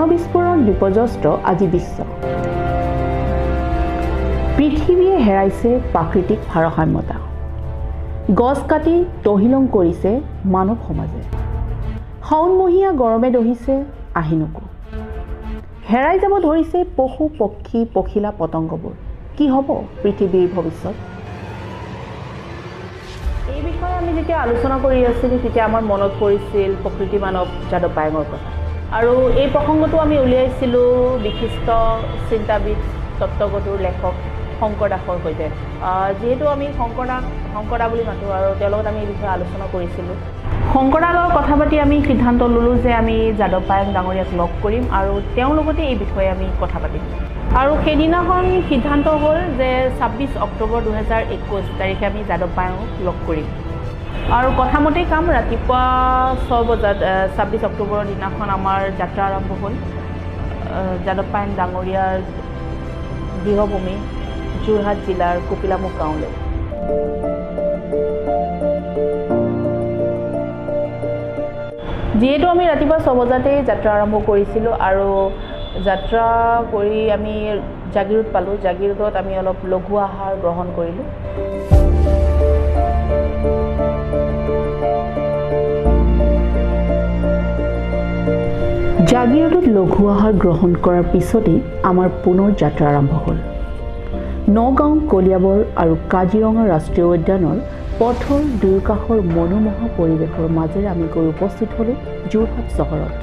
গণবিস্ফোৰণ বিপৰ্যস্ত আজি বিশ্ব। পৃথিৱীয়ে হেৰাইছে প্ৰাকৃতিক ভাৰসাম্যতা। গছ কাটি তহিলং কৰিছে মানৱ সমাজে। শাওণমহীয়া গৰমে দহিছে আহিনুকো। হেৰাই যাব ধৰিছে পশু পক্ষী পখিলা পতংগবোৰ। কি হ'ব পৃথিৱীৰ ভৱিষ্যত? এই বিষয়ে আমি যেতিয়া আলোচনা কৰি আছিলোঁ তেতিয়া আমাৰ মনত পৰিছিল প্ৰকৃতি মানৱ যাদৱ পায়েঙৰ কথা। আৰু এই প্ৰসংগটো আমি উলিয়াইছিলোঁ বিশিষ্ট চিন্তাবিদ তত্ত্বগধুৰ লেখক শংকৰ দাসৰ সৈতে। যিহেতু আমি শংকৰ দা বুলি মাতোঁ আৰু তেওঁৰ লগত আমি এই বিষয়ে আলোচনা কৰিছিলোঁ। শংকৰ দাৰ লগত কথা পাতি আমি সিদ্ধান্ত ল'লোঁ যে আমি যাদৱ পায়েং ডাঙৰীয়াক লগ কৰিম আৰু তেওঁৰ লগতে এই বিষয়ে আমি কথা পাতিম। আৰু সেইদিনাখন সিদ্ধান্ত হ'ল যে 26 অক্টোবৰ 2021 তাৰিখে আমি যাদৱ পায়েঙক লগ কৰিম। আৰু কথামতেই কাম ৰাতিপুৱা 6 বজাত 26 অক্টোবৰৰ দিনাখন আমাৰ যাত্ৰা আৰম্ভ হ'ল যাদৱ পায়েং ডাঙৰীয়াৰ গৃহভূমি যোৰহাট জিলাৰ কপিলামুখ গাঁৱলৈ। যিহেতু আমি ৰাতিপুৱা 6 বজাতেই যাত্ৰা আৰম্ভ কৰিছিলোঁ আৰু যাত্ৰা কৰি আমি জাগিৰোড পালোঁ। জাগিৰোডত আমি অলপ লঘু আহাৰ গ্ৰহণ কৰিলোঁ। জাগিৰোডত লঘু আহাৰ গ্ৰহণ কৰাৰ পিছতেই আমাৰ পুনৰ যাত্ৰা আৰম্ভ হ'ল। নগাঁও, কলিয়াবৰ আৰু কাজিৰঙা ৰাষ্ট্ৰীয় উদ্যানৰ পথৰ দুয়োকাষৰ মনোমোহা পৰিৱেশৰ মাজেৰে আমি গৈ উপস্থিত হ'লোঁ যোৰহাট চহৰত।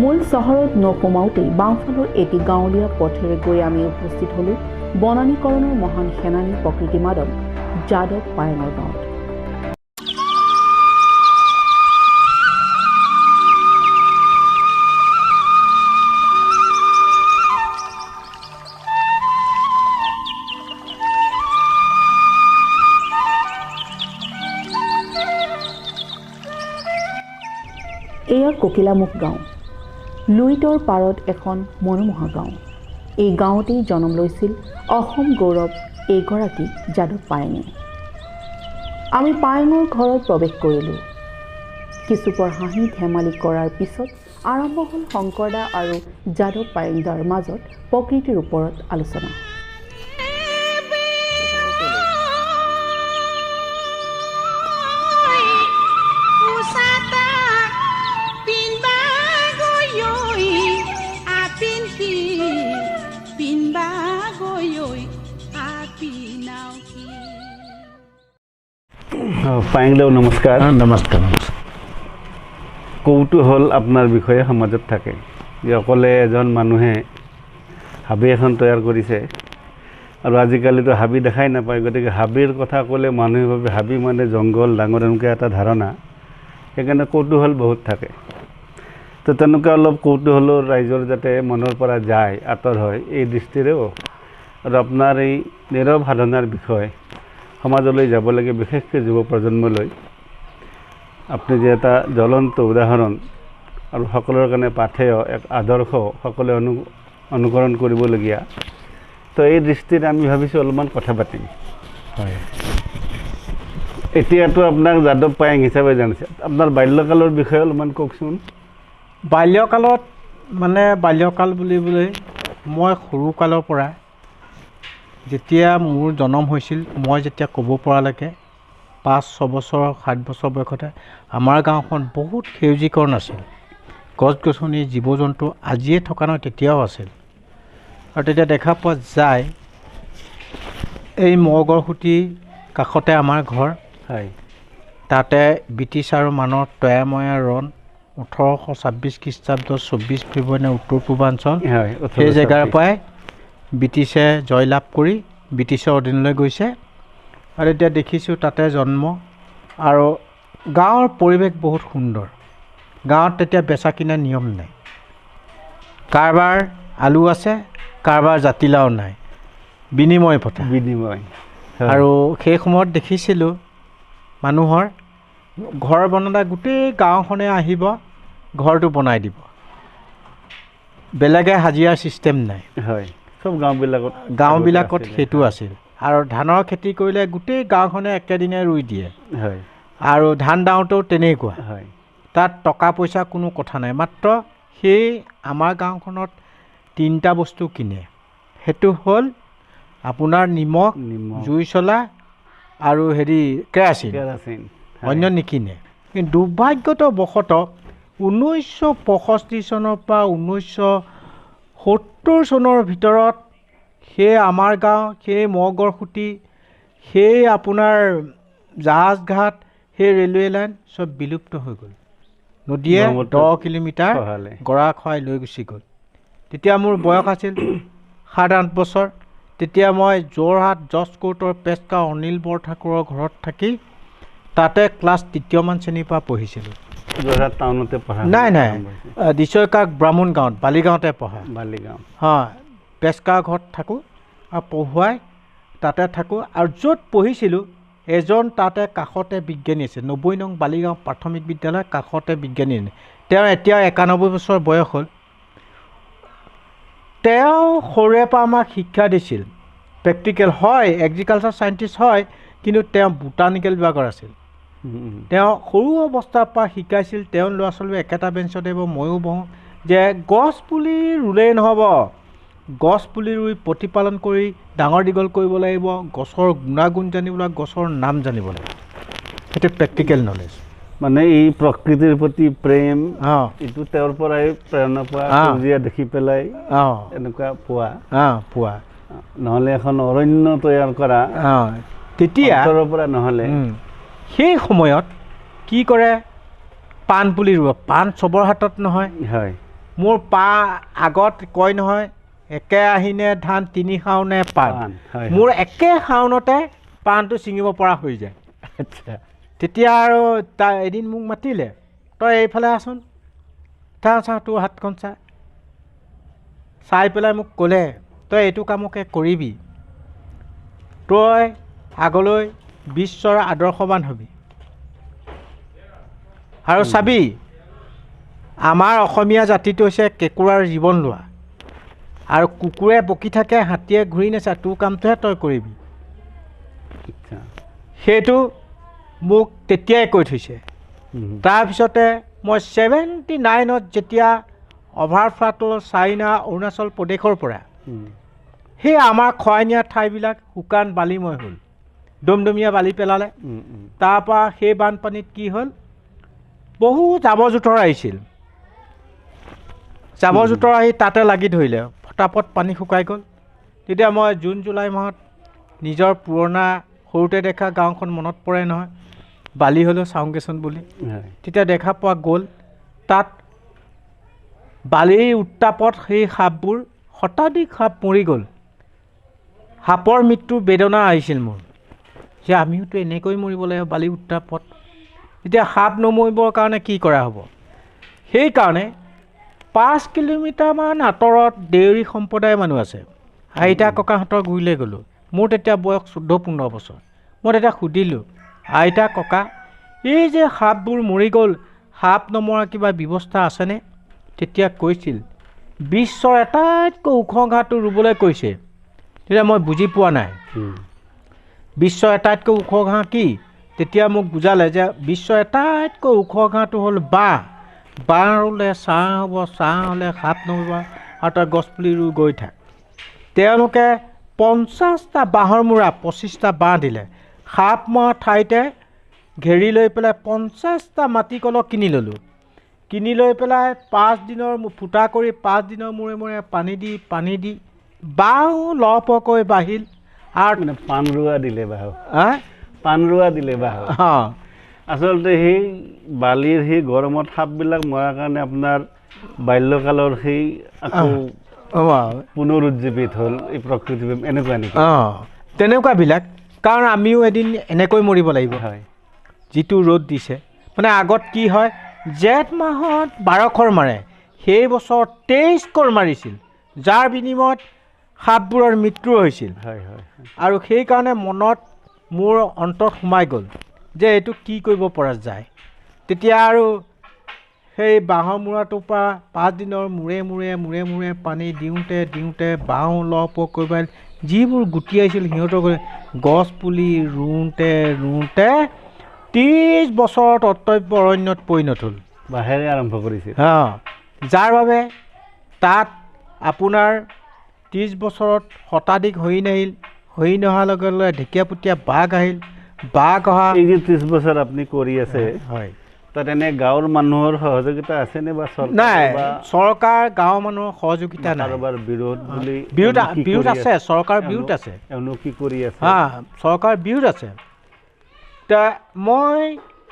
মূল চহৰত নোসোমাওঁতেই বাওঁফালৰ এটি গাঁৱলীয়া পথেৰে গৈ আমি উপস্থিত হ'লোঁ বনানীকৰণৰ মহান সেনানী প্ৰকৃতি মাদক যাদৱ পায়েঙৰ গাঁৱত। এয়া ককিলামুখ গাঁও। লুইতৰ পাৰত এখন মনোমোহা গাঁও। এই গাঁৱতেই জন্ম লৈছিল অসম গৌৰৱ এইগৰাকী যাদৱ পায়েঙে। আমি পায়েঙৰ ঘৰত প্ৰৱেশ কৰিলোঁ। কিছুপৰ হাঁহি ধেমালি কৰাৰ পিছত আৰম্ভ হ'ল শংকৰ দা আৰু যাদৱ পায়েং দাৰ মাজত প্ৰকৃতিৰ ওপৰত আলোচনা। পায়েংদেউ নমস্কাৰ। নমস্কাৰ। কৌতূহল আপোনাৰ বিষয়ে সমাজত থাকে যে অকলে এজন মানুহে হাবি এখন তৈয়াৰ কৰিছে আৰু আজিকালিতো হাবি দেখাই নাপায়। গতিকে হাবিৰ কথা ক'লে মানুহে ভাবে হাবি মানে জংঘল ডাঙৰ এনেকুৱা এটা ধাৰণা। সেইকাৰণে কৌতূহল বহুত থাকে। তো তেনেকুৱা অলপ কৌতূহলৰ ৰাইজৰ যাতে মনৰ পৰা যায়, আঁতৰ হয়, এই দৃষ্টিৰেও আৰু আপোনাৰ এই নীৰৱ সাধনাৰ বিষয়ে সমাজলৈ যাব লাগে, বিশেষকৈ যুৱ প্ৰজন্মলৈ। আপুনি যে এটা জ্বলন্ত উদাহৰণ আৰু সকলোৰে কাৰণে পাঠেয় এক আদৰ্শ, সকলোৱে অনুকৰণ কৰিবলগীয়া। তো এই দৃষ্টিত আমি ভাবিছোঁ অলপমান কথা পাতিম। হয়, এতিয়াতো আপোনাক যাদৱ পায়েং হিচাপে জানিছে। আপোনাৰ বাল্যকালৰ বিষয়ে অলপমান কওকচোন। বাল্যকালত মানে বাল্যকাল বুলিবলৈ মই সৰুকালৰ পৰা যেতিয়া মোৰ জন্ম হৈছিল, মই যেতিয়া ক'ব পৰালৈকে 5-6 বছৰ 7 বছৰ বয়সতে আমাৰ গাঁওখন বহুত সেউজীকৰণ আছিল। গছ গছনি জীৱ জন্তু আজিয়ে থকা নহয়, তেতিয়াও আছিল। আৰু তেতিয়া দেখা পোৱা যায় এই মগৰ সুঁতিৰ কাষতে আমাৰ ঘৰ। হয়, তাতে ব্ৰিটিছ আৰু মানৰ তয়াময়া ৰণ 1826 খ্ৰীষ্টাব্দ 24 ফেব্ৰুৱাৰী উত্তৰ পূৰ্বাঞ্চল। হয়, সেই জেগাৰ পৰাই ব্ৰিটিছে জয়লাভ কৰি ব্ৰিটিছৰ অধীনলৈ গৈছে। আৰু এতিয়া দেখিছোঁ তাতে জন্ম। আৰু গাঁৱৰ পৰিৱেশ বহুত সুন্দৰ। গাঁৱত তেতিয়া বেচা কিনা নিয়ম নাই। কাৰোবাৰ আলু আছে, কাৰোবাৰ জাতিলাও নাই, বিনিময় পতা। বিনিময়। আৰু সেই সময়ত দেখিছিলোঁ মানুহৰ ঘৰ বনালে গোটেই গাঁওখনে আহিব, ঘৰটো বনাই দিব। বেলেগে হাজিৰাৰ ছিষ্টেম নাই। হয়, চব গাঁওবিলাকত সেইটো আছিল। আৰু ধানৰ খেতি কৰিলে গোটেই গাঁওখনে একেদিনে ৰুই দিয়ে। হয়, আৰু ধান দাওঁতেও তেনেকুৱা। হয়, তাত টকা পইচা কোনো কথা নাই, মাত্ৰ সেই আমাৰ গাঁওখনত 3টা বস্তু কিনে। সেইটো হ'ল আপোনাৰ নিমখ, জুই চলা আৰু কেৰাচিন, অন্য নিকিনে। কিন্তু দুৰ্ভাগ্যবশতঃ 1965 চনৰ পৰা 1970 চনৰ ভিতৰত সেই আমাৰ গাঁও, সেই মগৰসুঁতি, সেই আপোনাৰ জাহাজঘাট, সেই ৰেলৱে লাইন চব বিলুপ্ত হৈ গ'ল। নদীয়ে 10 কিলোমিটাৰ গৰা খুৱাই লৈ গুচি গ'ল। তেতিয়া মোৰ বয়স আছিল 7-8 বছৰ। তেতিয়া মই যোৰহাট জজ কোৰ্টৰ পেচকাৰ অনিল বৰঠাকুৰৰ ঘৰত থাকি তাতে ক্লাছ 3মান শ্ৰেণীৰ পৰা পঢ়িছিলোঁ। যোৰহাট টাউনতে পঢ়া? নাই, দিছৈকাক ব্ৰাহ্মণ গাঁৱত, বালিগাঁৱতে পঢ়া। বালিগাঁও? হয়, পেচকাৰ ঘৰত থাকোঁ আৰু পঢ়ুৱাই তাতে থাকোঁ। আৰু য'ত পঢ়িছিলোঁ এজন তাতে কাষতে বিজ্ঞানী আছে, 90 নং বালিগাঁও প্ৰাথমিক বিদ্যালয়ৰ কাষতে বিজ্ঞানী। তেওঁ এতিয়া 91 বছৰ বয়স হ'ল। তেওঁ সৰুৰে পৰা আমাক শিক্ষা দিছিল। প্ৰেক্টিকেল হয়, এগ্ৰিকালচাৰ চাইণ্টিষ্ট হয়, কিন্তু তেওঁ বোটানিকেল বিভাগৰ আছিল। তেওঁ সৰু অৱস্থাৰ পৰা শিকাইছিল। তেওঁৰ ল'ৰা ছোৱালীও একেটা বেঞ্চতে বহ, ময়ো বহোঁ, যে গছ পুলি ৰুলেই নহ'ব, গছ পুলি ৰুই প্ৰতিপালন কৰি ডাঙৰ দীঘল কৰিব লাগিব, গছৰ গুণাগুণ জানিব লাগিব, গছৰ নাম জানিব লাগিব। সেইটো প্ৰেক্টিকেল নলেজ। মানে এই প্ৰকৃতিৰ প্ৰতি প্ৰেম, এইটো তেওঁৰ পৰাই প্ৰেৰণা পোৱা, সেউজীয়া দেখি পেলাই এনেকুৱা পোৱা। নহ'লে এখন অৰণ্য তৈয়াৰ কৰা তেতিয়া পৰা নহ'লে সেই সময়ত কি কৰে, পাণ পুলি ৰুব। পাণ চবৰ হাতত নহয়। হয়, মোৰ আগত কয় নহয়, একে আহিনে ধান 3 শাওনে পাণ। মোৰ একে শাওনতে পাণটো ছিঙিব পৰা হৈ যায়। আচ্ছা। তেতিয়া আৰু এদিন মোক মাতিলে, তই এইফালে আছোন, চা তোৰ হাতখন চাই পেলাই মোক ক'লে, তই এইটো কামকে কৰিবি, তই আগলৈ বিশ্বৰ আদৰ্শৱান হ'বি। আৰু চাবি, আমাৰ অসমীয়া জাতিটো হৈছে কেঁকুৰাৰ জীৱন লোৱা, আৰু কুকুৰে বকি থাকে, হাতীয়ে ঘূৰি নাচায়, তোৰ কামটোহে তই কৰিবি। সেইটো মোক তেতিয়াই কৈ থৈছে। তাৰপিছতে মই 79ত যেতিয়া অভাৰফ্লাডৰ চাইনা অৰুণাচল প্ৰদেশৰ পৰা সেই আমাৰ খোৱাই নিয়া ঠাইবিলাক শুকান বালিময় হ'ল, দমদমীয়া বালি পেলালে। তাৰপৰা সেই বানপানীত কি হ'ল, বহু জাবৰ জোঁথৰ আহিছিল। জাবৰ জোঁথৰ আহি তাতে লাগি ধৰিলে, ফটাফট পানী শুকাই গ'ল। তেতিয়া মই জুন জুলাই মাহত নিজৰ পুৰণা সৰুতে দেখা গাঁওখন মনত পৰে নহয়, বালি হ'লেও চাওঁগেচোন বুলি। তেতিয়া দেখা পোৱা গ'ল, তাত বালিৰ উত্তাপত সেই সাপবোৰ, শতাধিক সাপ মৰি গ'ল। সাপৰ মৃত্যুৰ বেদনা আহিছিল মোৰ, যে আমিওতো এনেকৈ মৰিব লাগিব বালিৰ উত্তাপত। এতিয়া সাপ নমৰিবৰ কাৰণে কি কৰা হ'ব? সেইকাৰণে 5 কিলোমিটাৰমান আঁতৰত দেউৰী সম্প্ৰদায়ৰ মানুহ আছে, আইতা ককাহঁতৰ গুৰিলৈ গ'লোঁ। মোৰ তেতিয়া বয়স 14-15 বছৰ। মই তেতিয়া সুধিলোঁ, আইতা ককা, এই যে সাপবোৰ মৰি গ'ল, সাপ নমৰা কিবা ব্যৱস্থা আছেনে? তেতিয়া কৈছিল, বিশ্বৰ আটাইতকৈ ওখ ঘাঁহটো ৰুবলৈ কৈছে। তেতিয়া মই বুজি পোৱা নাই, বিশ্বৰ আটাইতকৈ ওখ ঘাঁহ কি? তেতিয়া মোক বুজালে যে বিশ্বৰ আটাইতকৈ ওখ ঘাঁহটো হ'ল বাঁহ। বাঁহ ৰুলে ছাঁ হ'ব, ছাঁ হ'লে সাপ নমৰিব, আৰু তই গছপুলি ৰুই গৈ থাক। তেওঁলোকে 50টা বাঁহৰ মূৰা 25টা বাঁহ দিলে। সাপ মৰা ঠাইতে ঘেৰি লৈ পেলাই 50টা মাটি কলহ কিনি ল'লোঁ। কিনি লৈ পেলাই 5 দিনৰ ফুটা কৰি 5 দিনৰ মূৰে মূৰে পানী দি বাঁহ লহপহকৈ বাঢ়িল। আৰু মানে পাণ ৰোৱা দিলে বাঁহ। আচলতে সেই বালিৰ সেই গৰমত সাপবিলাক মৰাৰ কাৰণে আপোনাৰ বাল্যকালৰ সেই আকৌ পুনৰুজ্জীৱিত হ'ল এই প্ৰকৃতি, এনেকুৱা নেকি? তেনেকুৱাবিলাক। কাৰণ আমিও এদিন এনেকৈ মৰিব লাগিব, যিটো ৰ'দ দিছে। মানে আগত কি হয়, জেঠ মাহত 12 খৰ মাৰে, সেই বছৰ 23 খৰ মাৰিছিল, যাৰ বিনিময়ত সাপবোৰৰ মৃত্যু হৈছিল। আৰু সেইকাৰণে মনত মোৰ অন্তৰত সোমাই গ'ল যে এইটো কি কৰিব পৰা যায়। তেতিয়া আৰু সেই বাঁহৰ মূৰাটোৰ পৰা 5 দিনৰ মূৰে মূৰে পানী দিওঁতে বাঁহ লহপহ কৰিব, যিবোৰ গুটি আহিছিল সিহঁতক গছ পুলি ৰুওঁতে 30 বছৰত অটব্য অৰণ্যত পৰিণত হ'ল। বাঁহেৰে আৰম্ভ কৰিছিল। যাৰ বাবে তাত আপোনাৰ 30 বছৰত শতাধিক হৰিণ আহিল, হৰিণ অহাৰ লগে লগে ঢেকীয়াপতীয়া বাঘ আহিল, বাঘ অহা এই যে 30 বছৰ আপুনি কৰি আছে হয় তাত এনে গাঁৱৰ মানুহৰ সহযোগিতা আছেনে বা নাই বা চৰকাৰ গাঁৱৰ মানুহৰ সহযোগিতা নাই কাৰোবাৰ বিৰোধ বুলি বিৰোধ আছে চৰকাৰ বিৰোধ আছে এওঁলোক কি কৰি আছে চৰকাৰ বিৰোধ আছে তা মই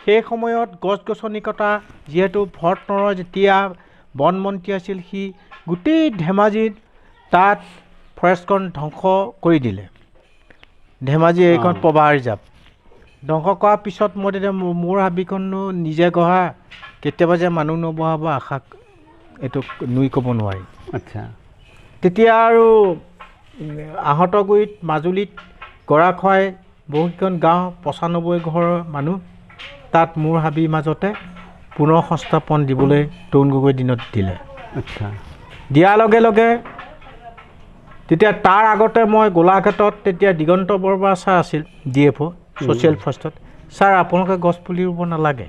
সেই সময়ত গছ গছনি কটা যিহেতু ভৰতনৰৰ যেতিয়া বনমন্ত্ৰী আছিল সি গোটেই ধেমাজিত তাত ফৰেষ্টখন ধ্বংস কৰি দিলে ধেমাজি এইখন প্ৰবাহ ৰিজাৰ্ভ ধ্বংস কৰাৰ পিছত মই তেতিয়া মোৰ হাবিখনো নিজে গঢ়া কেতিয়াবা যে মানুহ নবহাব আশা এইটো নুই ক'ব নোৱাৰি আচ্ছা তেতিয়া আৰু আহতগুৰিত মাজুলীত গৰাখোৱাই বহুকেইখন গাঁও 95 ঘৰৰ মানুহ তাত মোৰ হাবিৰ মাজতে পুনৰ সংস্থাপন দিবলৈ তৰুণ গগৈ দিনত দিলে আচ্ছা দিয়াৰ লগে লগে তেতিয়া তাৰ আগতে মই গোলাঘাটত তেতিয়া দিগন্ত বৰবৰা ছাৰ আছিল DFO ছ'চিয়েল ফৰেষ্টত ছাৰ আপোনালোকে গছ পুলি ৰুব নালাগে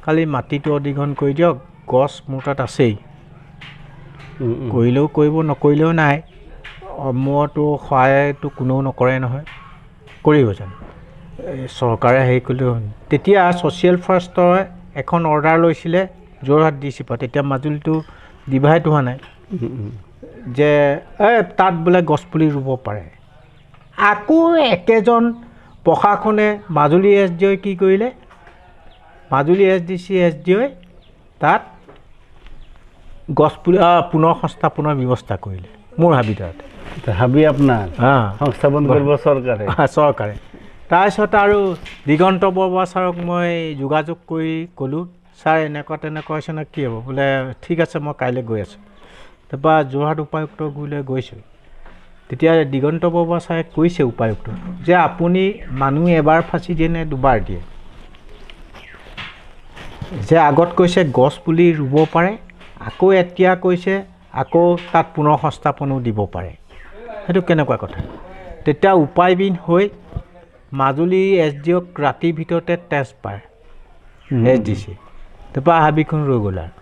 খালি মাটিটো অধিগ্ৰহণ কৰি দিয়ক গছ মোৰ তাত আছেই কৰিলেও কৰিব নকৰিলেও নাই মইতো সহায়টো কোনেও নকৰে নহয় কৰিব জানো চৰকাৰে হেৰি কৰিলেও তেতিয়া ছ'চিয়েল ফৰেষ্টৰ এখন অৰ্ডাৰ লৈছিলে যোৰহাট DC পৰা তেতিয়া মাজুলীটো ডিভাইড হোৱা নাই যে তাত বোলে গছপুলি ৰুব পাৰে আকৌ একেজন প্ৰশাসনে মাজুলী SDO কি কৰিলে মাজুলী SDC SDO তাত গছপুলি পুনৰ সংস্থাপনৰ ব্যৱস্থা কৰিলে মোৰ হাবিত হাবি আপোনাৰ সংস্থাপন কৰিব চৰকাৰে তাৰপিছত আৰু দিগন্ত বৰবৰা ছাৰক মই যোগাযোগ কৰি ক'লোঁ ছাৰ এনেকুৱা তেনেকুৱা হৈছে ন কি হ'ব বোলে ঠিক আছে মই কাইলৈ গৈ আছোঁ তাৰপৰা যোৰহাট উপায়ুক্ত গুৰিলৈ গৈছোঁ তেতিয়া দিগন্ত বৰবৰা ছাৰে কৈছে উপায়ুক্ত যে আপুনি মানুহ এবাৰ ফাঁচি দিয়ে নে দুবাৰ দিয়ে যে আগত কৈছে গছ পুলি ৰুব পাৰে আকৌ এতিয়া কৈছে আকৌ তাত পুনৰ সংস্থাপনো দিব পাৰে সেইটো কেনেকুৱা কথা তেতিয়া উপায়বিহীন হৈ মাজুলী SDOক ৰাতিৰ ভিতৰতে ট্ৰেন্সফাৰ SDC তাৰপৰা হাবিখন ৰৈ গ'ল আৰু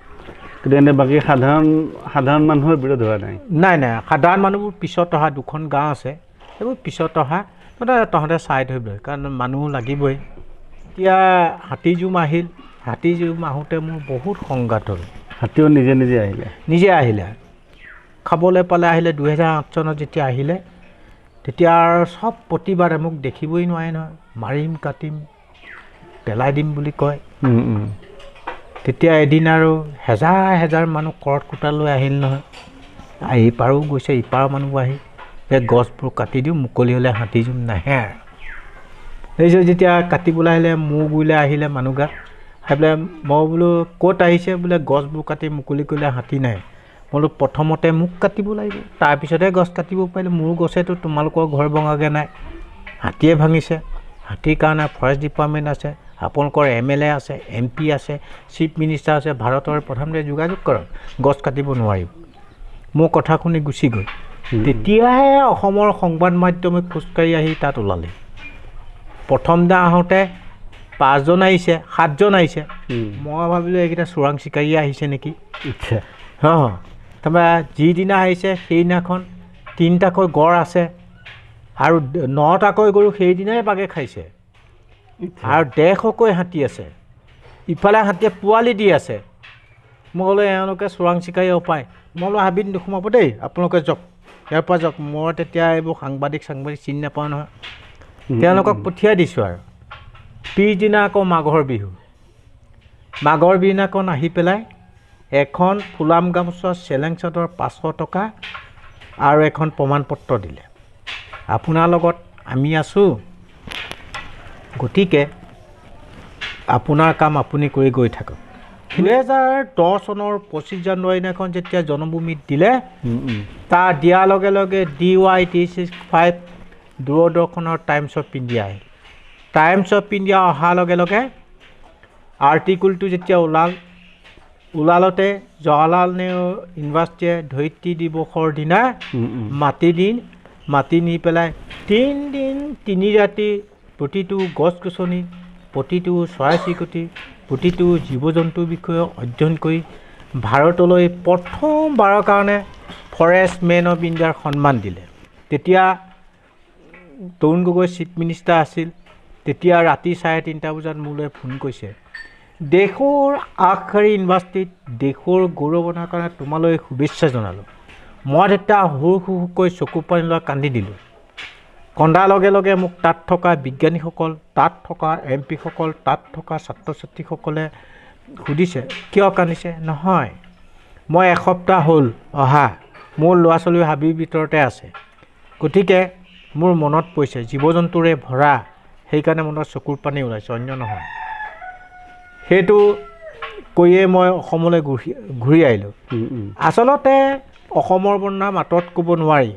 কিন্তু এনে বাকী সাধাৰণ মানুহৰ বিৰোধ হোৱা নাই সাধাৰণ মানুহবোৰ পিছত অহা দুখন গাঁও আছে সেইবোৰ পিছত অহা তহঁতে চাই ধৰিবই কাৰণ মানুহ লাগিবই এতিয়া হাতীজুম আহিল হাতীজুম আহোঁতে মোৰ বহুত সংঘাত হ'ল হাতীও নিজে আহিলে খাবলৈ পালে আহিলে 2008 চনত যেতিয়া আহিলে তেতিয়া আৰু চব প্ৰতিবাৰে মোক দেখিবই নোৱাৰে নহয় মাৰিম কাটিম পেলাই দিম বুলি কয় তেতিয়া এদিন আৰু হেজাৰ মানুহ কৰত কোটা লৈ আহিল নহয় ইপাৰো গৈছে ইপাৰৰ মানুহবোৰ আহি যে গছবোৰ কাটি দিওঁ মুকলি হ'লে হাতীজুম নাহে আৰু এইযোৰ যেতিয়া কাটিবলৈ আহিলে মোৰ গুৰিলৈ আহিলে মানুহগাল আহি পেলাই মই বোলো ক'ত আহিছে বোলে গছবোৰ কাটি মুকলি কৰিলে হাতী নাই বোলো প্ৰথমতে মোক কাটিব লাগিব তাৰপিছতহে গছ কাটিব পাৰিলে মোৰ গছেতো তোমালোকৰ ঘৰ ভঙাকৈ নাই হাতীয়ে ভাঙিছে হাতীৰ কাৰণে ফৰেষ্ট ডিপাৰ্টমেণ্ট আছে আপোনালোকৰ MLA আছে MP আছে চিফ মিনিষ্টাৰ আছে ভাৰতৰ প্ৰধানমন্ত্ৰীয়ে যোগাযোগ কৰক গছ কাটিব নোৱাৰিব মোৰ কথা শুনি গুচি গ'ল তেতিয়াহে অসমৰ সংবাদ মাধ্যমে খোজকাঢ়ি আহি তাত ওলালে প্ৰথম দিনা আহোঁতে 5জন আহিছে 7জন আহিছে মই ভাবিলোঁ এইকেইটা চোৰাং চিকাৰী আহিছে নেকি তাৰপৰা যিদিনা আহিছে সেইদিনাখন 3টাকৈ গড় আছে আৰু 9টাকৈ গৰু সেইদিনাই বাঘে খাইছে আৰু 150কৈ হাতী আছে ইফালে হাতীয়ে পোৱালি দি আছে মই বোলো এওঁলোকে চোৰাং চিকাৰী অপায় মই বোলো হাবিত নোসোমাব দেই আপোনালোকে যাওক ইয়াৰ পৰা যাওক মই তেতিয়া এইবোৰ সাংবাদিক চিনি নাপাওঁ নহয় তেওঁলোকক পঠিয়াই দিছোঁ আৰু পিছদিনা আকৌ মাঘৰ বিহুদিনাখন আহি পেলাই এখন ফুলাম গামোচা চেলেং চাদৰ 500 টকা আৰু এখন প্ৰমাণপত্ৰ দিলে আপোনাৰ লগত আমি আছোঁ গতিকে আপোনাৰ কাম আপুনি কৰি গৈ থাকক 2010 চনৰ 25 জানুৱাৰী দিনাখন যেতিয়া জনমভূমিত দিলে তাৰ দিয়াৰ লগে লগে DY365 দূৰদৰ্শনৰ টাইমছ অফ ইণ্ডিয়া আহিল টাইমছ অফ ইণ্ডিয়া অহাৰ লগে লগে আৰ্টিকুলটো যেতিয়া ওলালতে জৱাহৰলাল নেহৰু ইউনিভাৰ্চিটিয়ে ধৰিত্ৰী দিৱসৰ দিনা মাতি নি পেলাই 3 দিন 3 ৰাতি প্ৰতিটো গছ গছনি প্ৰতিটো চৰাই চিৰিকটি প্ৰতিটো জীৱ জন্তুৰ বিষয়ে অধ্যয়ন কৰি ভাৰতলৈ প্ৰথমবাৰৰ কাৰণে ফৰেষ্ট মেন অফ ইণ্ডিয়াৰ সন্মান দিলে। তেতিয়া তৰুণ গগৈ চিফ মিনিষ্টাৰ আছিল। তেতিয়া ৰাতি 3:30 বজাত মোলৈ ফোন কৰিছে, দেশৰ আগশাৰী ইউনিভাৰ্চিটিত দেশৰ গৌৰৱ অনাৰ কাৰণে তোমালৈ শুভেচ্ছা জনালোঁ। মই তেতিয়া হুৰকৈ চকু পানী লৈ কান্দি দিলোঁ। কন্দাৰ লগে লগে মোক তাত থকা বিজ্ঞানীসকল, তাত থকা MP সকল, তাত থকা ছাত্ৰ ছাত্ৰীসকলে সুধিছে কিয় কান্দিছে। নহয়, মই এসপ্তাহ হ'ল অহা, মোৰ ল'ৰা ছোৱালী হাবিৰ ভিতৰতে আছে, গতিকে মোৰ মনত পৰিছে জীৱ জন্তুৰে ভৰা, সেইকাৰণে মনত চকুৰ পানী ওলাইছে, অন্য নহয়। সেইটো কৈয়ে মই অসমলৈ ঘূৰি আহিলোঁ। আচলতে অসমৰ বদনাম আঁতৰত ক'ব নোৱাৰি।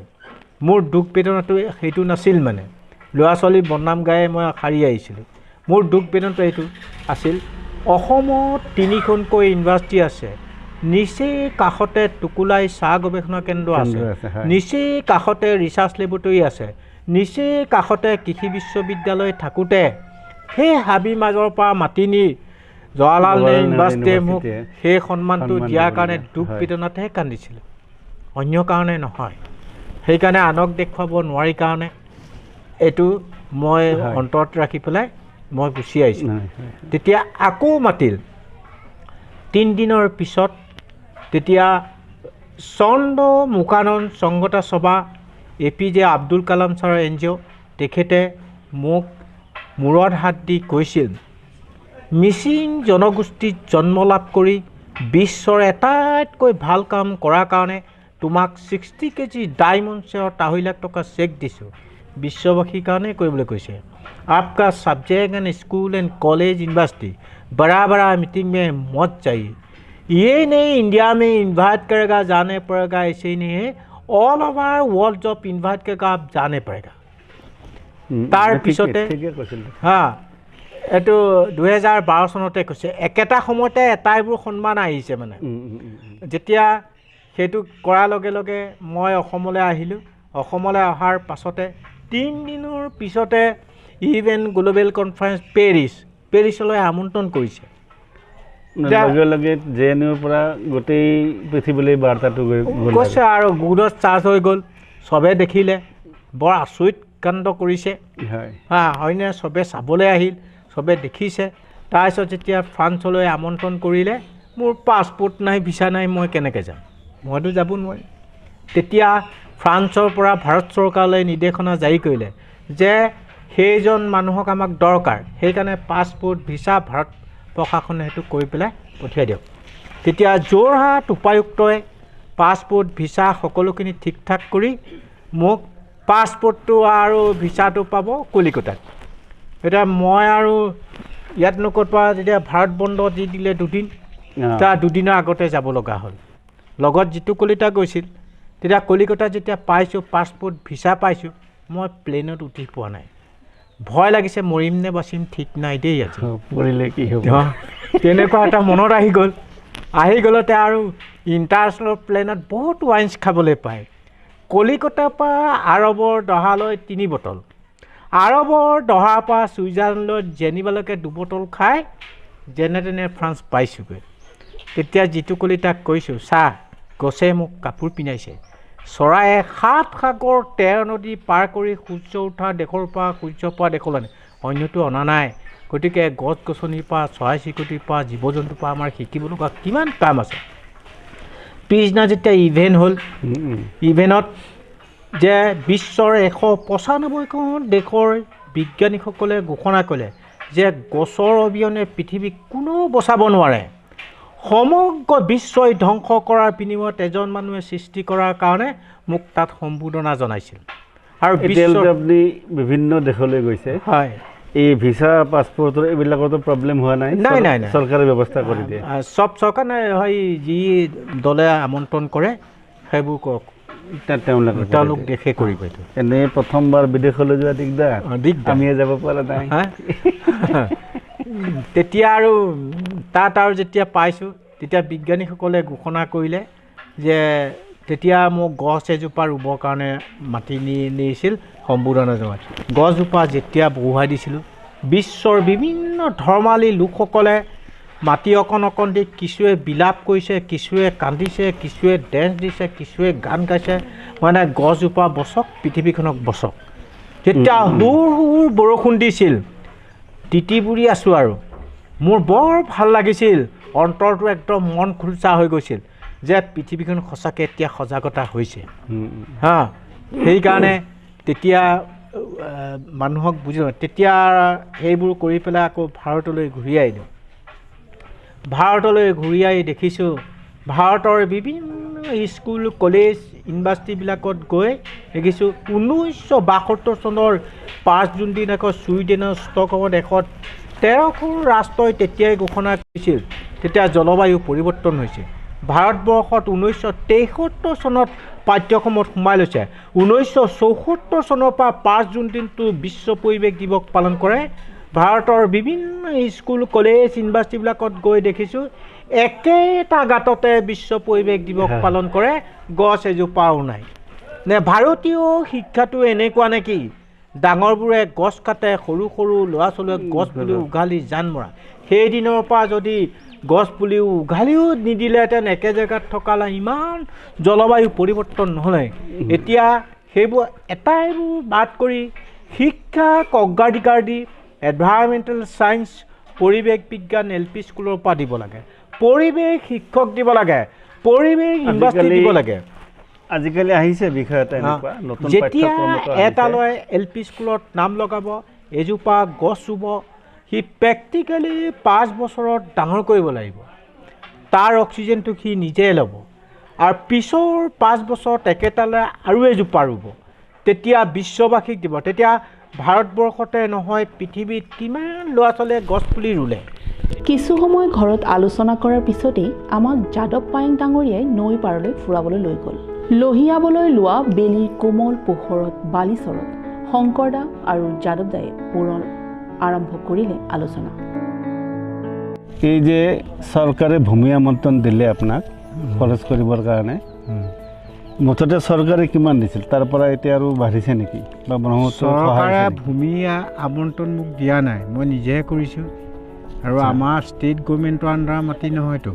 মোৰ দুখ বেদনাটো সেইটো নাছিল, মানে ল'ৰা ছোৱালী বদনাম গায়ে মই সাৰি আহিছিলোঁ। মোৰ দুখ বেদনাটো এইটো আছিল, অসমত 3খনকৈ ইউনিভাৰ্চিটি আছে, নিচেই কাষতে টুকুলাই চাহ গৱেষণা কেন্দ্ৰ আছে, নিচেই কাষতে ৰিচাৰ্চ লেবৰেটৰী আছে, নিচেই কাষতে কৃষি বিশ্ববিদ্যালয় থাকোঁতে সেই হাবিৰ মাজৰ পৰা মাতি নি জৱাহৰলাল নেহৰু ইউনিভাৰ্চিটিয়ে মোক সেই সন্মানটো দিয়াৰ কাৰণে দুখ বেদনাতেহে কান্দিছিলোঁ, অন্য কাৰণে নহয়। সেইকাৰণে আনক দেখুৱাব নোৱাৰি কাৰণে এইটো মই অন্তৰত ৰাখি পেলাই মই গুচি আহিছিলোঁ। তেতিয়া আকৌ মাতিল 3 দিনৰ পিছত। তেতিয়া চন্দ্ৰমুখানন্দ সংগতা সভা APJ আব্দুল কালাম ছাৰৰ NGO, তেখেতে মোক মূৰত হাত দি কৈছিল, মিচিং জনগোষ্ঠীত জন্ম লাভ কৰি বিশ্বৰ আটাইতকৈ ভাল কাম কৰাৰ কাৰণে তোমাক 60 কেজি ডায়মণ্ড শ্বেয়াৰ 2 লাখ টকা চেক দিছোঁ, বিশ্ববাসীৰ কাৰণে কৰিবলৈ কৈছে। आपका subject and school and college university बड़ा बड़ा मीटिंग में मत चाहिए, ये नहीं इंडिया में इन्वाइट करेगा जाने पड़ेगा, ऐसे ही नहीं है, ऑल ओवर वर्ल्ड जब इन्वाइट करेगा आप जाने पड़ेगा। तार पिछते हाँ এইটো 2012 চনতে কৈছে। একেটা সময়তে এটাইবোৰ সন্মান আহিছে, মানে যেতিয়া সেইটো কৰাৰ লগে লগে মই অসমলৈ আহিলোঁ। অসমলৈ অহাৰ পাছতে 3 দিনৰ পিছতে ইভেন গ্লোবেল কনফাৰেন্স পেৰিছলৈ আমন্ত্ৰণ কৰিছে। লগে লগে JNUৰ পৰা গোটেই পৃথিৱীলৈ বাৰ্তাটো কৈছে আৰু গুডত চাৰ্জ হৈ গ'ল। চবে দেখিলে, বৰ আচৰিত কাণ্ড কৰিছে, হয়নে? চবে চাবলৈ আহিল, চবে দেখিছে। তাৰপিছত যেতিয়া ফ্ৰান্সলৈ আমন্ত্ৰণ কৰিলে, মোৰ পাছপৰ্ট নাই, ভিছা নাই, মই কেনেকৈ যাম? মইতো যাব নোৱাৰিম। তেতিয়া ফ্ৰান্সৰ পৰা ভাৰত চৰকাৰলৈ নিৰ্দেশনা জাৰি কৰিলে যে সেইজন মানুহক আমাক দৰকাৰ, সেইকাৰণে পাছপৰ্ট ভিছা ভাৰত প্ৰশাসনে সেইটো কৰি পেলাই পঠিয়াই দিয়ক। তেতিয়া যোৰহাট উপায়ুক্তই পাছপৰ্ট ভিছা সকলোখিনি ঠিক ঠাক কৰি মোক পাছপৰ্টটো আৰু ভিছাটো পাব কলিকতাত। এতিয়া মই আৰু ইয়াত নক'ত পৰা যেতিয়া ভাৰত বন্ধ দি দিলে 2 দিন, তাৰ 2 দিনৰ আগতে যাব লগা হ'ল। লগত যিটো কলিতা গৈছিল, তেতিয়া কলিকতাত যেতিয়া পাইছোঁ, পাছপৰ্ট ভিছা পাইছোঁ, মই প্লেনত উঠি পোৱা নাই। ভয় লাগিছে, মৰিম নে বাচিম ঠিক নাই দেই, আজি পৰিলে কি হ'ব, তেনেকুৱা এটা মনত আহি গ'ল। আহি গ'লতে আৰু ইণ্টাৰনেশ্যনেল প্লেনত বহুত ৱাইনছ খাবলৈ পায়। কলিকতাৰ পৰা আৰবৰ দহালৈ 3 বটল, আৰবৰ দহাৰ পৰা ছুইজাৰলেণ্ডত জেনিভালৈকে 2 বটল খাই যেনে তেনে ফ্ৰান্স পাইছোঁগৈ। তেতিয়া যিটো কলিতাক কৈছোঁ, চাহ গছে মোক কাপোৰ পিন্ধাইছে, চৰায়ে 7 সাগৰ 13 নদী পাৰ কৰি সূৰ্য উঠা দেশৰ পৰা সূৰ্য পোৱা দেশলৈ অন্যটো অনা নাই। গতিকে গছ গছনিৰ পৰা, চৰাই চিৰিকটিৰ পৰা, জীৱ জন্তুৰ পৰা আমাৰ শিকিব লগা কিমান কাম আছে। পিছদিনা যেতিয়া ইভেণ্ট হ'ল, ইভেণ্টত যে বিশ্বৰ 195খন দেশৰ বিজ্ঞানীসকলে ঘোষণা কৰিলে যে গছৰ অবিহনে পৃথিৱীক কোনেও বচাব নোৱাৰে। সমগ্ৰ বিশ্বই ধ্বংস কৰাৰ বিনিময়ত এজন মানুহে সৃষ্টি কৰাৰ কাৰণে মোক তাত সম্বোধনা জনাইছিল। আৰু আপুনি বিভিন্ন দেশলৈ গৈছে, হয়, এই ভিছা পাছপৰ্টৰ এইবিলাকতো প্ৰব্লেম হোৱা নাই? নাই নাই নাই, চৰকাৰে ব্যৱস্থা কৰি দিয়ে চব। চৰকাৰে হয়, যি দলে আমন্ত্ৰণ কৰে সেইবোৰ কৰক, তেওঁলোক দেশে কৰিব। এইটো এনেই প্ৰথমবাৰ বিদেশলৈ যোৱা দিগদাৰ, আমিয়ে যাব পৰা নাই। তেতিয়া আৰু তাত আৰু যেতিয়া পাইছোঁ, তেতিয়া বিজ্ঞানীসকলে ঘোষণা কৰিলে যে তেতিয়া মোক গছ এজোপা ৰুবৰ কাৰণে মাতি নিছিল সম্বোধনা জনাই। গছজোপা যেতিয়া বহুৱাই দিছিলোঁ, বিশ্বৰ বিভিন্ন ধৰ্মাৱলী লোকসকলে মাটি অকণ অকণ দি কিছুৱে বিলাপ কৰিছে, কিছুৱে কান্দিছে, কিছুৱে ডেন্স দিছে, কিছুৱে গান গাইছে, মানে গছজোপা বচক, পৃথিৱীখনক বচক। তেতিয়া হুৰ হুৰ বৰষুণ দিছিল, তিতি বুৰি আছোঁ আৰু মোৰ বৰ ভাল লাগিছিল, অন্তৰটো একদম মন খোলচা হৈ গৈছিল যে পৃথিৱীখন সঁচাকৈ এতিয়া সজাগতা হৈছে হা। সেইকাৰণে তেতিয়া মানুহক বুজি তেতিয়া সেইবোৰ কৰি পেলাই আকৌ ভাৰতলৈ ঘূৰি আহিলোঁ। ভাৰতলৈ ঘূৰি আহি দেখিছোঁ ভাৰতৰ বিভিন্ন স্কুল কলেজ ইউনিভাৰ্চিটিবিলাকত গৈ দেখিছোঁ 1972 চনৰ 5 জুন দিন আকৌ ছুইডেনৰ ষ্টকহোম দেশত 13খন ৰাষ্ট্ৰই তেতিয়াই ঘোষণা কৰিছিল তেতিয়া জলবায়ু পৰিৱৰ্তন হৈছে। ভাৰতবৰ্ষত 1973 চনত পাঠ্যক্ৰমত সোমাই লৈছে। 1974 চনৰ পৰা 5 জুন দিনটো বিশ্ব পৰিৱেশ দিৱস পালন কৰে। ভাৰতৰ বিভিন্ন স্কুল কলেজ ইউনিভাৰ্চিটিবিলাকত গৈ দেখিছোঁ একেটা গাঁততে বিশ্ব পৰিৱেশ দিৱস পালন কৰে, গছ এজোপাও নাই। নে ভাৰতীয় শিক্ষাটো এনেকুৱা নেকি ডাঙৰবোৰে গছ কাটে, সৰু সৰু ল'ৰা ছোৱালীয়ে গছ পুলি উঘালি জান মৰা। সেইদিনৰ পৰা যদি গছ পুলি উঘালিও নিদিলেহেঁতেন একে জেগাত থকালে ইমান জলবায়ু পৰিৱৰ্তন নহ'লে। এতিয়া সেইবোৰ এটাইবোৰ বাদ কৰি শিক্ষাক অগ্ৰাধিকাৰ দি এনভাইৰমেণ্টেল ছায়েন্স পৰিৱেশ বিজ্ঞান LP স্কুলৰ পৰা দিব লাগে, পৰিৱেশ শিক্ষক দিব লাগে, পৰিৱেশ ইউনিভাৰ্চিটি দিব লাগে। আজিকালি আহিছে বিষয় এটা এনেকুৱা নতুন যেতিয়া পাঠ্যক্ৰমটো এটালৈ LP স্কুলত নাম লগাব, এজোপা গছ ৰুব, সি প্ৰেক্টিকেলি 5 বছৰত ডাঙৰ কৰিব লাগিব। তাৰ অক্সিজেনটো সি নিজে ল'ব আৰু পিছৰ 5 বছৰত একেটালৈ আৰু এজোপা ৰুব, তেতিয়া বিশ্ববাসীক দিব। তেতিয়া ভাৰতবৰ্ষতে নহয় পৃথিৱীত কিমান ল'ৰা ছোৱালীয়ে গছ পুলি ৰুলে। কিছু সময় ঘৰত আলোচনা কৰাৰ পিছতেই আমাক যাদৱ পায়েং ডাঙৰীয়াই নৈ পাৰলৈ ফুৰাবলৈ লৈ গ'ল। লহিয়াবলৈ লোৱা বেলিৰ কোমল পোহৰত বালিচৰত শংকৰদা আৰু যাদৱদায়ে পুনৰ আৰম্ভ কৰিলে আলোচনা। এই যে চৰকাৰে ভূমি আমন্ত্ৰণ দিলে আপোনাক খৰচ কৰিবৰ কাৰণে, মুঠতে চৰকাৰে কিমান দিছিল? তাৰ পৰা এতিয়া আৰু বাঢ়িছে নেকি? বা ব্ৰহ্মপুত্ৰ চৰকাৰে ভূমি আমন্ত্ৰণ মোক দিয়া নাই, মই নিজেহে কৰিছোঁ। আৰু আমাৰ ষ্টেট গভৰ্ণমেণ্টৰ আণ্ডাৰৰ মাটি নহয়তো,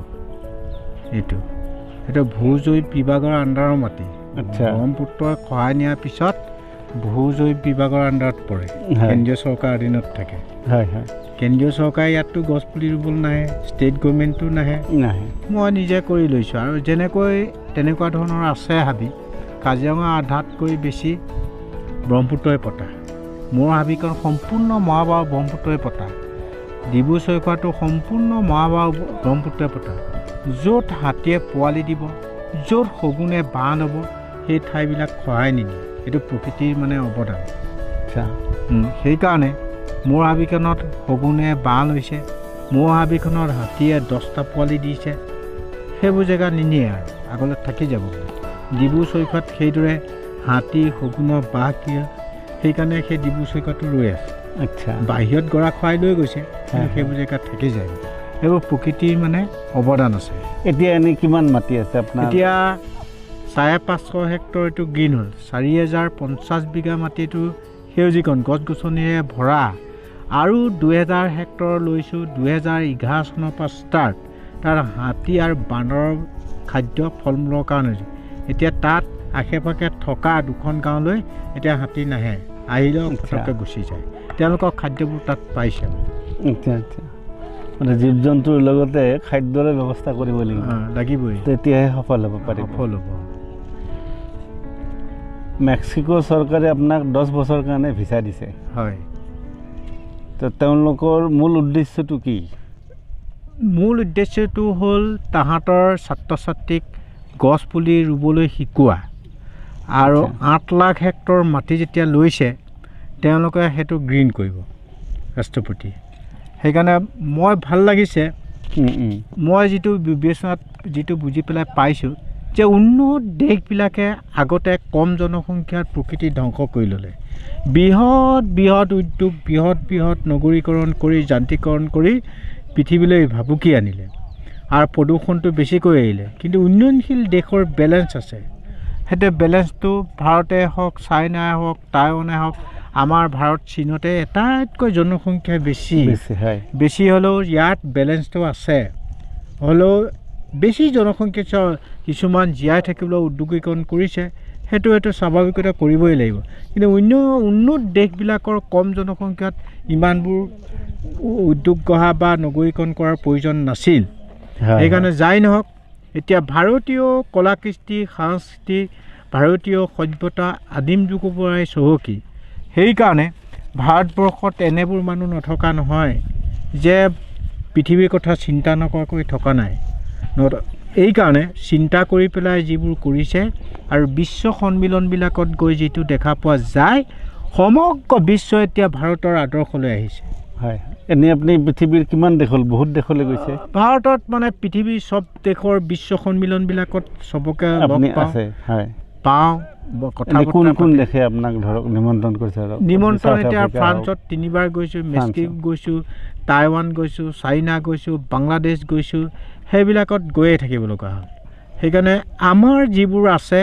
এইটো ভূ-জৈৱ বিভাগৰ আণ্ডাৰৰ মাটি। ব্ৰহ্মপুত্ৰই খহাই নিয়াৰ পিছত ভূ-জৈৱ বিভাগৰ আণ্ডাৰত পৰে, কেন্দ্ৰীয় চৰকাৰৰ অধীনত থাকে। হয় হয়, কেন্দ্ৰীয় চৰকাৰে ইয়াততো গছ পুলি ৰুবলৈ নাহে, ষ্টেট গভৰ্ণমেণ্টো নাহে। মই নিজে কৰি লৈছোঁ। আৰু যেনেকৈ তেনেকুৱা ধৰণৰ আছে হাবি, কাজিৰঙা আধাতকৈ বেছি ব্ৰহ্মপুত্ৰই পতা। মোৰ হাবিখন সম্পূৰ্ণ মহাবাহু ব্ৰহ্মপুত্ৰই পতা। ডিব্ৰু চৈখোৱাটো সম্পূৰ্ণ মহাবাহু ব্ৰহ্মপুত্ৰই পতা। য'ত হাতীয়ে পোৱালি দিব, য'ত শগুনে বাঁহ ল'ব, সেই ঠাইবিলাক খহাই নিদিয়ে। এইটো প্ৰকৃতিৰ মানে অৱদান। সেইকাৰণে মোৰ হাবিখনত শগুনে বাঁহ লৈছে, মোৰ হাবিখনত হাতীয়ে 10টা পোৱালি দিছে, সেইবোৰ জেগা নিনিয়ে আৰু আগলৈ থাকি যাব। ডিব্ৰু চৈখোৱাত সেইদৰে হাতী শগুনৰ বাঁহ দিয়ে, সেইকাৰণে সেই ডিব্ৰু চৈখোৱাটো ৰৈ আছে। বাহিৰত গৰা খুৱাই লৈ গৈছে, সেইবোৰ জেগাত থাকি যায়। সেইবোৰ প্ৰকৃতিৰ মানে অৱদান আছে। এতিয়া এনেই কিমান মাটি আছে আপোনাৰ? এতিয়া 550 হেক্টৰ এইটো গ্ৰীণ হ'ল, 4050 বিঘা মাটিটো সেউজীকৰণ গছ গছনিৰে ভৰা। আৰু 2000 হেক্টৰ লৈছোঁ 2011 চনৰ পৰা ষ্টাৰ্ট। তাত হাতী আৰু বান্দৰৰ খাদ্য ফল মূলৰ কাৰণে। এতিয়া তাত আশে পাশে থকা 2খন গাঁৱলৈ এতিয়া হাতী নাহে, আহিলেও ফটককৈ গুচি যায়। তেওঁলোকৰ খাদ্যবোৰ তাত পাইছে। মানে জীৱ জন্তুৰ লগতে খাদ্যৰে ব্যৱস্থা কৰিব লাগিবই, তেতিয়াহে সফল হ'ব পাৰিব। মেক্সিকো চৰকাৰে আপোনাক 10 বছৰৰ কাৰণে ভিছা দিছে। হয়। তো তেওঁলোকৰ মূল উদ্দেশ্যটো কি? মূল উদ্দেশ্যটো হ'ল তাহাঁতৰ ছাত্ৰ ছাত্ৰীক গছ পুলি ৰুবলৈ শিকোৱা। আৰু 8 লাখ হেক্টৰ মাটি যেতিয়া লৈছে, তেওঁলোকে সেইটো গ্ৰীণ কৰিব ৰাষ্ট্ৰপতিয়ে। সেইকাৰণে মই ভাল লাগিছে। মই যিটো বিবেচনাত যিটো বুজি পেলাই পাইছোঁ যে উন্নত দেশবিলাকে আগতে কম জনসংখ্যাৰ প্ৰকৃতি ধ্বংস কৰি ল'লে, বৃহৎ বৃহৎ উদ্যোগ, বৃহৎ নগৰীকৰণ কৰি যান্ত্ৰিকৰণ কৰি পৃথিৱীলৈ ভাবুকি আনিলে আৰু প্ৰদূষণটো বেছিকৈ আহিলে। কিন্তু উন্নয়নশীল দেশৰ বেলেঞ্চ আছে, সেইটো বেলেঞ্চটো ভাৰতে হওক, চাইনাই হওক, টাইৱানে হওক আমাৰ ভাৰত চীনতে এটাইতকৈ জনসংখ্যা বেছি হয় বেছি হ'লেও ইয়াত বেলেঞ্চটো আছে হ'লেও বেছি জনসংখ্যা কিছুমান জীয়াই থাকিবলৈ উদ্যোগীকৰণ কৰিছে সেইটো স্বাভাৱিকতে কৰিবই লাগিব কিন্তু উন্নত দেশবিলাকৰ কম জনসংখ্যাত ইমানবোৰ উদ্যোগ গঢ়া বা নগৰীকৰণ কৰাৰ প্ৰয়োজন নাছিল সেইকাৰণে যাই নহওক এতিয়া ভাৰতীয় কলা কৃষ্টি সংস্কৃতি ভাৰতীয় সভ্যতা আদিম যুগৰ পৰাই চহকী সেইকাৰণে ভাৰতবৰ্ষত এনেবোৰ মানুহ নথকা নহয় যে পৃথিৱীৰ কথা চিন্তা নকৰাকৈ থকা নাই এইকাৰণে চিন্তা কৰি পেলাই যিবোৰ কৰিছে আৰু বিশ্ব সন্মিলনবিলাকত গৈ যিটো দেখা পোৱা যায় সমগ্ৰ বিশ্ব এতিয়া ভাৰতৰ আদৰ্শলৈ আহিছে হয় এনেই আপুনি পৃথিৱীৰ কিমান দেশ হ'ল বহুত দেশলৈ গৈছে ভাৰতত মানে পৃথিৱীৰ চব দেশৰ বিশ্ব সন্মিলনবিলাকত চবকে আপুনি আছে হয় পাওঁ কথা কোন দেশে আপোনাক ধৰক নিমন্ত্ৰণ কৰিছে নিমন্ত্ৰণ এতিয়া ফ্ৰান্সত 3বাৰ গৈছোঁ মেক্সিকো গৈছোঁ টাইৱান গৈছোঁ চাইনা গৈছোঁ বাংলাদেশ গৈছোঁ সেইবিলাকত গৈয়ে থাকিব লগা হ'ল সেইকাৰণে আমাৰ যিবোৰ আছে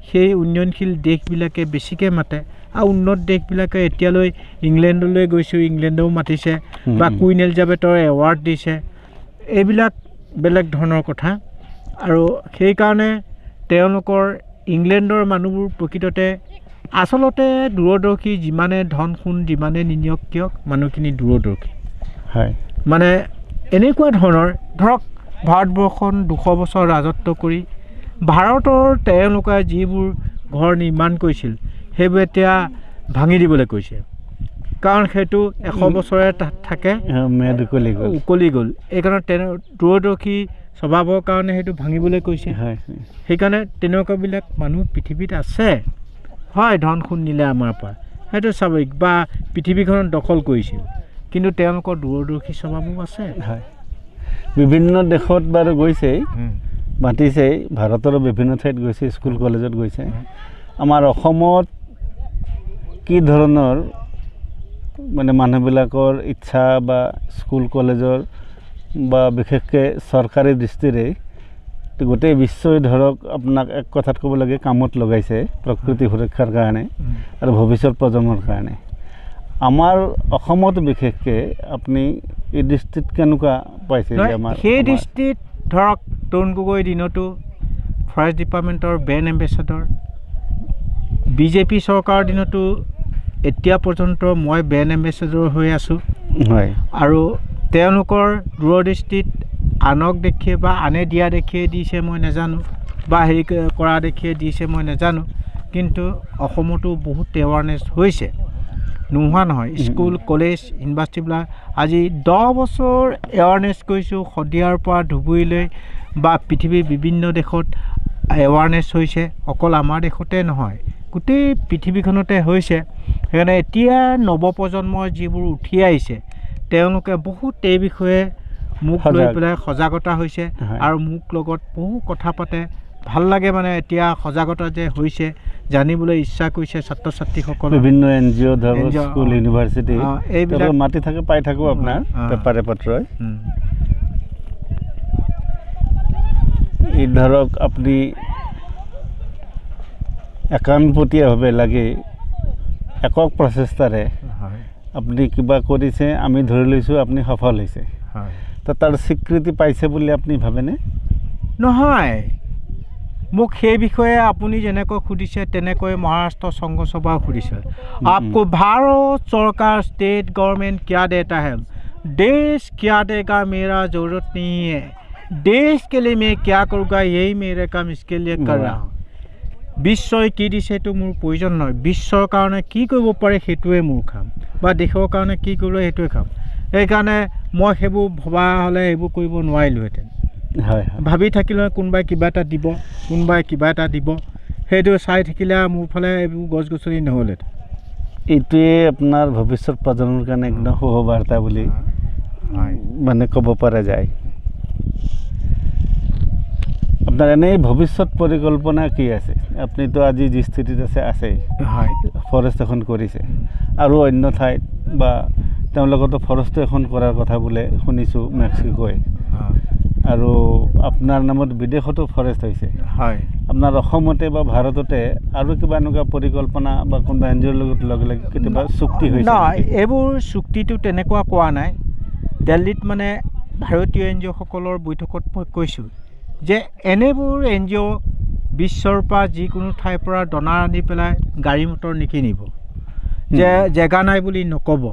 সেই উন্নয়নশীল দেশবিলাকে বেছিকৈ মাতে আৰু উন্নত দেশবিলাকে এতিয়ালৈ ইংলেণ্ডলৈ গৈছোঁ ইংলেণ্ডেও মাতিছে বা কুইন এলিজাবেথৰ এৱাৰ্ড দিছে এইবিলাক বেলেগ ধৰণৰ কথা আৰু সেইকাৰণে তেওঁলোকৰ ইংলেণ্ডৰ মানুহবোৰ প্ৰকৃততে আচলতে দূৰদৰ্শী যিমানে ধন সোণ যিমানে নিনিয়ক কিয় মানুহখিনি দূৰদৰ্শী হয় মানে এনেকুৱা ধৰণৰ ধৰক ভাৰতবৰ্ষখন 200 বছৰ ৰাজত্ব কৰি ভাৰতৰ তেওঁলোকে যিবোৰ ঘৰ নিৰ্মাণ কৰিছিল সেইবোৰ এতিয়া ভাঙি দিবলৈ কৈছে কাৰণ সেইটো 100 বছৰে থাকে উকলি গ'ল এইকাৰণে দূৰদৰ্শী স্বভাৱৰ কাৰণে সেইটো ভাঙিবলৈ কৈছে সেইকাৰণে তেনেকুৱাবিলাক মানুহ পৃথিৱীত আছে হয় ধন সোণ নিলে আমাৰ পৰা সেইটো স্বাভাৱিক বা পৃথিৱীখনত দখল কৰিছিল কিন্তু তেওঁলোকৰ দূৰদৰ্শী স্বভাৱো আছে হয় বিভিন্ন দেশত বাৰু গৈছে মাতিছে ভাৰতৰ বিভিন্ন ঠাইত গৈছে স্কুল কলেজত গৈছে আমাৰ অসমত কি ধৰণৰ মানে মানুহবিলাকৰ ইচ্ছা বা স্কুল কলেজৰ বা বিশেষকৈ চৰকাৰী দৃষ্টিৰে গোটেই বিশ্বই ধৰক আপোনাক এক কথাত ক'ব লাগে কামত লগাইছে প্ৰকৃতি সুৰক্ষাৰ কাৰণে আৰু ভৱিষ্যত প্ৰজন্মৰ কাৰণে আমাৰ অসমত বিশেষকৈ আপুনি এই দৃষ্টিত কেনেকুৱা পাইছে সেই দৃষ্টিত ধৰক তৰুণ গগৈৰ দিনতো ফৰেষ্ট ডিপাৰ্টমেণ্টৰ ব্ৰেণ্ড এম্বেচাডৰ বিজেপি চৰকাৰৰ দিনতো এতিয়া পৰ্যন্ত মই ব্ৰেণ্ড এম্বেচাডৰ হৈ আছোঁ হয় আৰু তেওঁলোকৰ দূৰদৃষ্টিত আনক দেখিয়ে বা আনে দিয়া দেখিয়ে দিছে মই নাজানো বা হেৰি কৰা দেখিয়ে দিছে মই নাজানো কিন্তু অসমতো বহুত এৱাৰনেছ হৈছে নোহোৱা নহয় স্কুল কলেজ ইউনিভাৰ্চিটিবিলাক আজি 10 বছৰ এৱাৰনেছ কৰিছোঁ শদিয়াৰ পৰা ধুবুৰীলৈ বা পৃথিৱীৰ বিভিন্ন দেশত এৱাৰনেছ হৈছে অকল আমাৰ দেশতে নহয় গোটেই পৃথিৱীখনতে হৈছে সেইকাৰণে এতিয়া নৱপ্ৰজন্মৰ যিবোৰ উঠি আহিছে তেওঁলোকে বহুত এই বিষয়ে মোক লৈ পেলাই সজাগতা হৈছে আৰু মোক লগত বহু কথা পাতে ভাল লাগে মানে এতিয়া সজাগতা যে হৈছে জানিবলৈ ইচ্ছা কৰিছে ছাত্ৰ ছাত্ৰীসকলে বিভিন্ন এনজিঅ' ধৰক স্কুল ইউনিভাৰ্চিটি এইবিলাক মাতি থাকে পাই থাকোঁ আপোনাৰ পেপাৰে পত্ৰই এই ধৰক আপুনি একাণপতীয়াভাৱে লাগে একক প্ৰচেষ্টাৰে আপুনি কিবা কৰিছে আমি ধৰি লৈছোঁ আপুনি সফল হৈছে তো তাৰ স্বীকৃতি পাইছে বুলি আপুনি ভাবেনে নহয় মোক সেই বিষয়ে আপুনি যেনেকৈ সুধিছে তেনেকৈ মহাৰাষ্ট্ৰ সংঘ সভা সুধিছে आपको भारत सरकार स्टेट गवर्नमेंट क्या देता है देश क्या देगा मेरा ज़रूरत नहीं है देश के लिए मैं क्या करूँगा यही मेरा काम इसके लिए कर रहा हूँ বিশ্বই কি দিছে সেইটো মোৰ প্ৰয়োজন নহয় বিশ্বৰ কাৰণে কি কৰিব পাৰে সেইটোৱে মোৰ কাম বা দেশৰ কাৰণে কি কৰিব সেইটোৱে কাম সেইকাৰণে মই সেইবোৰ ভবা হ'লে এইবোৰ কৰিব নোৱাৰিলোহেঁতেন হয় ভাবি থাকিলে কোনোবাই কিবা এটা দিব কোনোবাই কিবা এটা দিব সেইটো চাই থাকিলে মোৰ ফালে এইবোৰ গছ গছনি নহ'লহেঁতেন এইটোৱে আপোনাৰ ভৱিষ্যত প্ৰজন্মৰ কাৰণে একদম শুভবাৰ্তা বুলি মানে ক'ব পৰা যায় আপনার এনেই ভবিষ্যৎ পরিকল্পনা কি আছে আপনি তো আজি যি স্থিতিত আছে ফরেস্ট এখন কৰিছে আৰু অন্য ঠাইত বা তেওঁলোকতো ফৰেষ্ট এখন কৰাৰ কথা বোলে শুনিছোঁ মেক্সিকোই আৰু আপোনাৰ নামত বিদেশতো ফৰেষ্ট হৈছে হয় আপোনাৰ অসমতে বা ভাৰততে আৰু কিবা এনেকুৱা পৰিকল্পনা বা কোনোবা এনজিঅ'ৰ লগত লগে লগে কেতিয়াবা চুক্তি হৈছে নহয় এইবোৰ চুক্তিটো তেনেকুৱা কোৱা নাই দিল্লীত মানে ভাৰতীয় এন জি অ'সকলৰ বৈঠকত মই কৈছোঁ যে এনেবোৰ এন জি অ' বিশ্বৰ পৰা যিকোনো ঠাইৰ পৰা দানা আনি পেলাই গাড়ী মটৰ নিকিনিব যে জেগা নাই বুলি নক'ব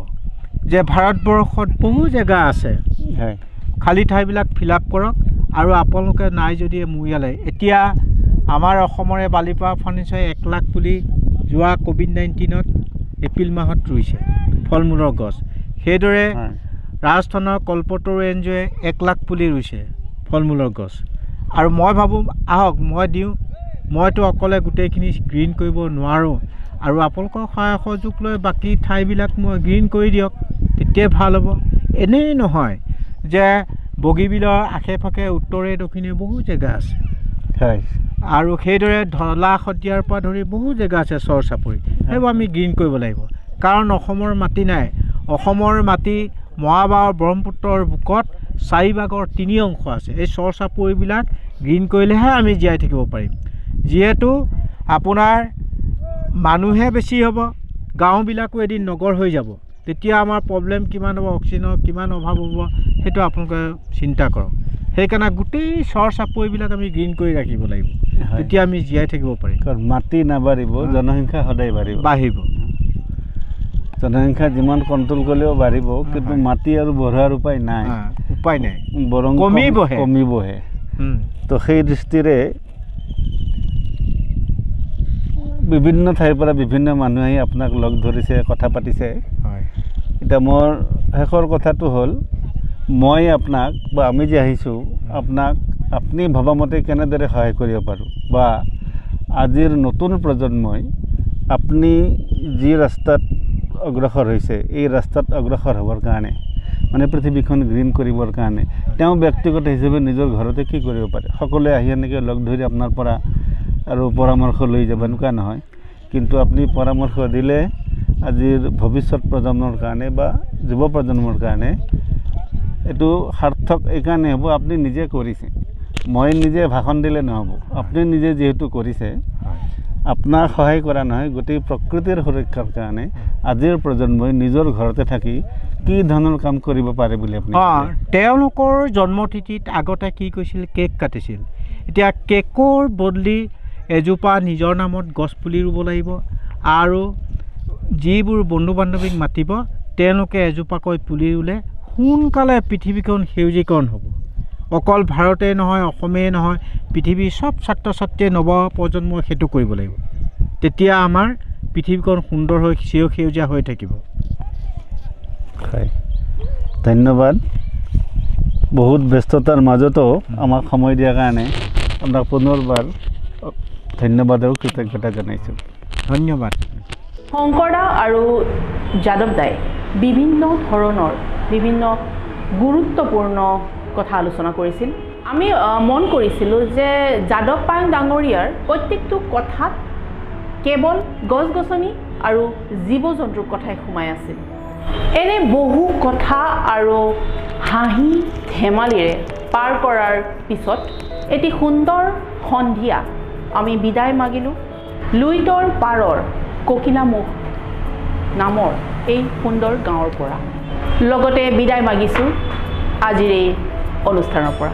যে ভাৰতবৰ্ষত বহু জেগা আছে হয় খালী ঠাইবিলাক ফিল আপ কৰক আৰু আপোনালোকে নাই যদি মৰিয়ালে এতিয়া আমাৰ অসমৰে বালিপাৰা ফাৰ্নিচাৰে 1 লাখ পুলি যোৱা COVID-19ত এপ্ৰিল মাহত ৰুইছে ফল মূলৰ গছ সেইদৰে ৰাজস্থানৰ কল্পতৰু এন জি অ'য়ে 1 লাখ পুলি ৰুইছে ফল মূলৰ গছ আৰু মই ভাবোঁ আহক মই দিওঁ মইতো অকলে গোটেইখিনি গ্ৰীণ কৰিব নোৱাৰোঁ আৰু আপোনালোকৰ সহায় সহযোগ লৈ বাকী ঠাইবিলাক মই গ্ৰীণ কৰি দিয়ক তেতিয়াই ভাল হ'ব এনেই নহয় যে বগীবিলৰ আশে পাশে উত্তৰে দক্ষিণে বহু জেগা আছে হয় আৰু সেইদৰে ঢলা শদিয়াৰ পৰা ধৰি বহু জেগা আছে চৰ চাপৰি সেইবোৰ আমি গ্ৰীণ কৰিব লাগিব কাৰণ অসমৰ মাটি নাই অসমৰ মাটি মহাবাহৰ ব্ৰহ্মপুত্ৰৰ বুকত 4/3 অংশ আছে এই চৰ চাপৰিবিলাক গ্ৰীণ কৰিলেহে আমি জীয়াই থাকিব পাৰিম যিহেতু আপোনাৰ মানুহে বেছি হ'ব গাঁওবিলাকো এদিন নগৰ হৈ যাব তেতিয়া আমাৰ প্ৰব্লেম কিমান হ'ব অক্সিজেনৰ কিমান অভাৱ হ'ব সেইটো আপোনালোকে চিন্তা কৰক সেইকাৰণে গোটেই চৰ চাপৰিবিলাক আমি গ্ৰীণ কৰি ৰাখিব লাগিব তেতিয়া আমি জীয়াই থাকিব পাৰিম কাৰণ মাটি নাবাঢ়িব জনসংখ্যা সদায় বাঢ়িব জনসংখ্যা যিমান কণ্ট্ৰল কৰিলেও বাঢ়িব কিন্তু মাটি আৰু বঢ়োৱাৰ উপায় নাই বৰং কমিবহে তো সেই দৃষ্টিৰে বিভিন্ন ঠাইৰ পৰা বিভিন্ন মানুহ আহি আপোনাক লগ ধৰিছে কথা পাতিছে এতিয়া মোৰ শেষৰ কথাটো হ'ল মই আপোনাক বা আমি যে আহিছোঁ আপোনাক আপুনি ভবামতে কেনেদৰে সহায় কৰিব পাৰোঁ বা আজিৰ নতুন প্ৰজন্মই আপুনি যি ৰাস্তাত অগ্ৰসৰ হৈছে এই ৰাস্তাত অগ্ৰসৰ হ'বৰ কাৰণে মানে পৃথিৱীখন গ্ৰীণ কৰিবৰ কাৰণে তেওঁ ব্যক্তিগত হিচাপে নিজৰ ঘৰতে কি কৰিব পাৰে সকলোৱে আহি এনেকৈ লগ ধৰি আপোনাৰ পৰা আৰু পৰামৰ্শ লৈ যাব এনেকুৱা নহয় কিন্তু আপুনি পৰামৰ্শ দিলে আজিৰ ভৱিষ্যত প্ৰজন্মৰ কাৰণে বা যুৱ প্ৰজন্মৰ কাৰণে এইটো সাৰ্থক এইকাৰণে হ'ব আপুনি নিজে কৰিছে মই নিজে ভাষণ দিলে নহ'ব আপুনি নিজে যিহেতু কৰিছে আপোনাক সহায় কৰা নহয় গোটেই প্ৰকৃতিৰ সুৰক্ষাৰ কাৰণে আজিৰ প্ৰজন্মই নিজৰ ঘৰতে থাকি কি ধৰণৰ কাম কৰিব পাৰে বুলি আপুনি তেওঁলোকৰ জন্মতিথিত আগতে কি কৈছিল কেক কাটিছিল এতিয়া কেকৰ বদলি এজোপা নিজৰ নামত গছ পুলি ৰুব লাগিব আৰু যিবোৰ বন্ধু বান্ধৱীক মাতিব তেওঁলোকে এজোপাকৈ পুলি ৰুলে সোনকালে পৃথিৱীখন সেউজীকৰণ হ'ব অকল ভাৰতেই নহয় অসমেই নহয় পৃথিৱীৰ চব ছাত্ৰ ছাত্ৰীয়ে নৱ প্ৰজন্মই সেইটো কৰিব লাগিব তেতিয়া আমাৰ পৃথিৱীখন সুন্দৰ হৈ সেউজীয়া হৈ থাকিব হয় ধন্যবাদ বহুত ব্যস্ততাৰ মাজতো আমাক সময় দিয়াৰ কাৰণে আপোনাক পুনৰবাৰ ধন্যবাদ আৰু কৃতজ্ঞতা জনাইছোঁ ধন্যবাদ শংকৰদা আৰু যাদৱদাই বিভিন্ন ধৰণৰ বিভিন্ন গুৰুত্বপূৰ্ণ কথা আলোচনা কৰিছিল আমি মন কৰিছিলোঁ যে যাদৱ পায়েং ডাঙৰীয়াৰ প্ৰত্যেকটো কথাত কেৱল গছ গছনি আৰু জীৱ জন্তুৰ কথাই সোমাই আছিল এনে বহু কথা আৰু হাঁহি ধেমালিৰে পাৰ কৰাৰ পিছত এটি সুন্দৰ সন্ধিয়া আমি বিদায় মাগিলোঁ লুইতৰ পাৰৰ ককিলামুখ নামৰ এই সুন্দৰ গাঁৱৰ পৰা লগতে বিদায় মাগিছোঁ আজিৰ এই অনুষ্ঠানৰ পৰা